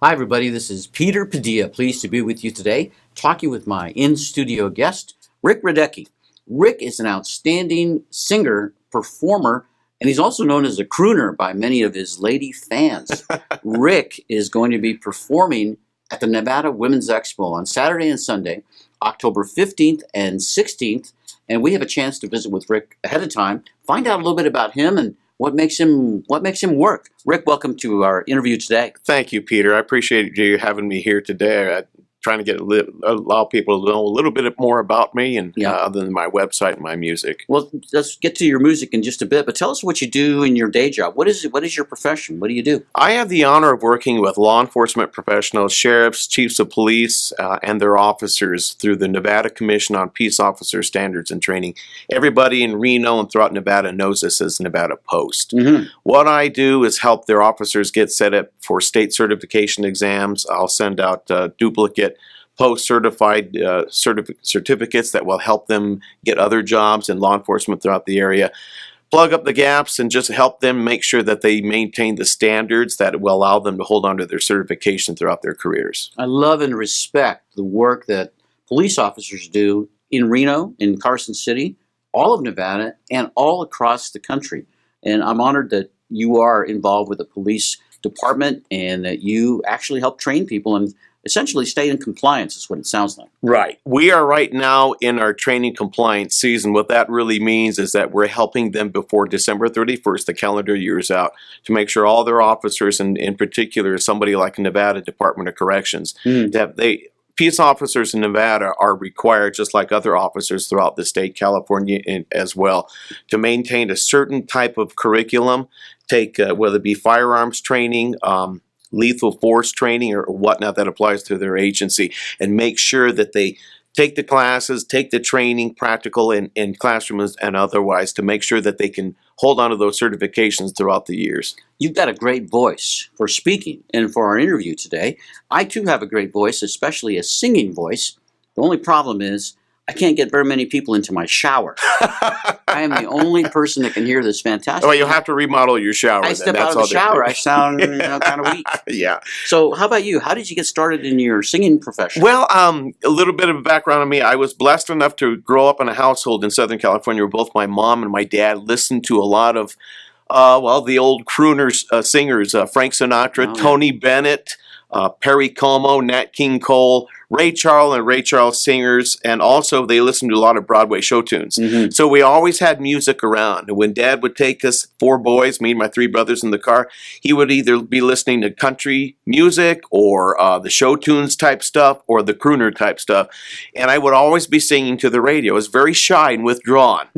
Hi, everybody. This is Peter Padilla. Pleased to be with you today, talking with my in-studio guest, Rick Radecki. Rick is an outstanding singer, performer, and he's also known as a crooner by many of his lady fans. Rick is going to be performing at the Nevada Women's Expo on Saturday and Sunday, October 15th and 16th, and we have a chance to visit with Rick ahead of time, find out a little bit about him and what makes him work. Rick, welcome to our interview today. Thank you, Peter. I appreciate you having me here today. Trying to allow people to know a little bit more about me and other than my website and my music. Well, let's get to your music in just a bit, but tell us what you do in your day job. What is it? What is your profession? What do you do? I have the honor of working with law enforcement professionals, sheriffs, chiefs of police, and their officers through the Nevada Commission on Peace Officer Standards and Training. Everybody in Reno and throughout Nevada knows this as Nevada Post. Mm-hmm. What I do is help their officers get set up for state certification exams. I'll send out duplicate post-certified certificates that will help them get other jobs in law enforcement throughout the area, plug up the gaps, and just help them make sure that they maintain the standards that will allow them to hold on to their certification throughout their careers. I love and respect the work that police officers do in Reno, in Carson City, all of Nevada, and all across the country. And I'm honored that you are involved with the police department and that you actually help train people and essentially stay in compliance is what it sounds like. Right. We are right now in our training compliance season. What that really means is that we're helping them before December 31st, the calendar year's out, to make sure all their officers, and in particular somebody like Nevada Department of Corrections, peace officers in Nevada are required, just like other officers throughout the state, California as well, to maintain a certain type of curriculum, take whether it be firearms training, lethal force training or whatnot that applies to their agency, and make sure that they take the classes, take the training, practical in classrooms and otherwise, to make sure that they can hold on to those certifications throughout the years. You've got a great voice for speaking and for our interview today. I too have a great voice, especially a singing voice. The only problem is I can't get very many people into my shower. I am the only person that can hear this fantastic. Well, you'll have to remodel your shower. I step out of the shower, I sound kind of weak. Yeah. So how about you? How did you get started in your singing profession? Well, a little bit of a background on me. I was blessed enough to grow up in a household in Southern California where both my mom and my dad listened to a lot of, the old crooners, singers, Frank Sinatra, Tony Bennett, Perry Como, Nat King Cole, Ray Charles and Ray Charles singers, and also they listened to a lot of Broadway show tunes. Mm-hmm. So we always had music around. When Dad would take us, four boys, me and my three brothers in the car, he would either be listening to country music or the show tunes type stuff or the crooner type stuff. And I would always be singing to the radio. I was very shy and withdrawn.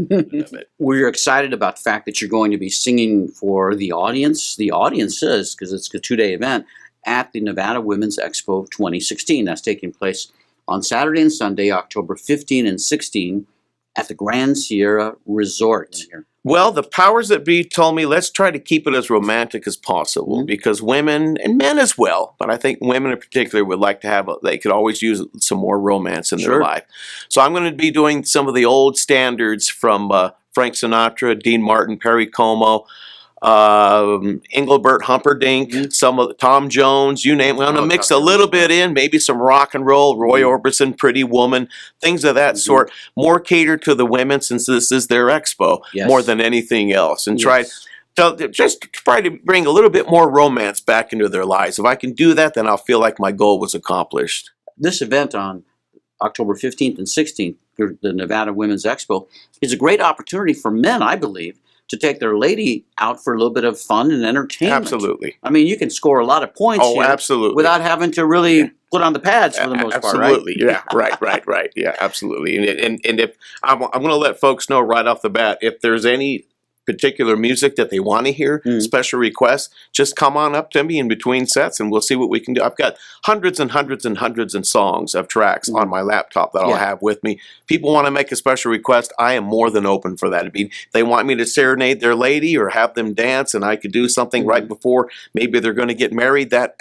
We're excited about the fact that you're going to be singing for the audience. The audience is, because it's a two-day event, at the Nevada Women's Expo 2016. That's taking place on Saturday and Sunday, October 15 and 16, at the Grand Sierra Resort. Well, the powers that be told me, let's try to keep it as romantic as possible, because women, and men as well, but I think women in particular would like to have, they could always use some more romance in their life. So I'm going to be doing some of the old standards from Frank Sinatra, Dean Martin, Perry Como, Engelbert Humperdinck, some of Tom Jones, you name it. I'm going to mix a little bit in, maybe some rock and roll, Roy Orbison, Pretty Woman, things of that sort, more catered to the women since this is their expo more than anything else, and try to bring a little bit more romance back into their lives. If I can do that, then I'll feel like my goal was accomplished. This event on October 15th and 16th, the Nevada Women's Expo, is a great opportunity for men, I believe, to take their lady out for a little bit of fun and entertainment. Absolutely. I mean, you can score a lot of points here without having to really put on the pads for the most part, right? Absolutely, yeah, right. Yeah, absolutely. And if I'm going to let folks know right off the bat, if there's any particular music that they want to hear, special requests, just come on up to me in between sets and we'll see what we can do. I've got hundreds and hundreds and hundreds of songs of tracks on my laptop that I'll have with me. People want to make a special request, I am more than open for that. I mean, they want me to serenade their lady or have them dance, and I could do something right before maybe they're going to get married. That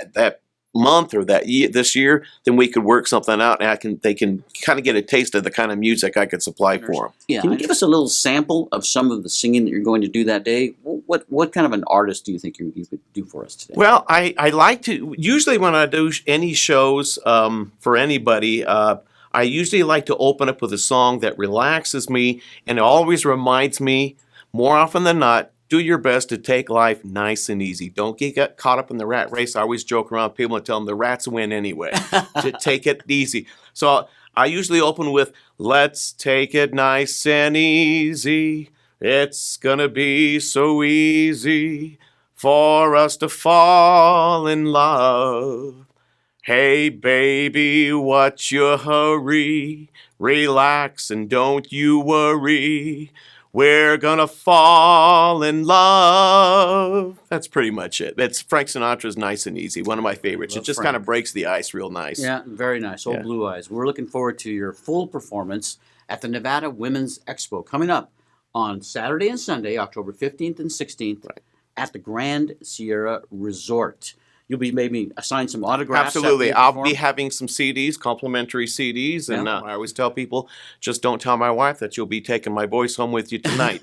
month or this year, then we could work something out, and they can kind of get a taste of the kind of music I could supply for them. Yeah. Can you give us a little sample of some of the singing that you're going to do that day? What kind of an artist do you think you could do for us today? Well, I like to, usually when I do any shows for anybody, I usually like to open up with a song that relaxes me, and it always reminds me, more often than not, do your best to take life nice and easy. Don't get caught up in the rat race. I always joke around with people and tell them the rats win anyway. To take it easy. So I usually open with, let's take it nice and easy. It's gonna be so easy for us to fall in love. Hey baby, what's your hurry? Relax and don't you worry. We're gonna fall in love. That's pretty much it. That's Frank Sinatra's Nice and Easy, one of my favorites. It just kind of breaks the ice real nice. Yeah, very nice. Old Blue Eyes. We're looking forward to your full performance at the Nevada Women's Expo coming up on Saturday and Sunday, October 15th and 16th, at the Grand Sierra Resort. You'll be maybe assign some autographs. Absolutely. I'll be having some CDs, complimentary CDs, and I always tell people, just don't tell my wife that you'll be taking my voice home with you tonight.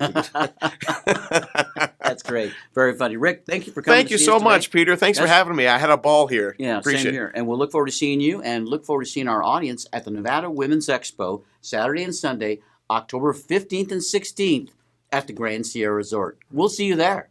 That's great. Very funny. Rick, thank you for coming. Thank you so much, Peter. Thanks for having me. I had a ball here. Yeah, Appreciate same here. And we'll look forward to seeing you and look forward to seeing our audience at the Nevada Women's Expo, Saturday and Sunday, October 15th and 16th at the Grand Sierra Resort. We'll see you there.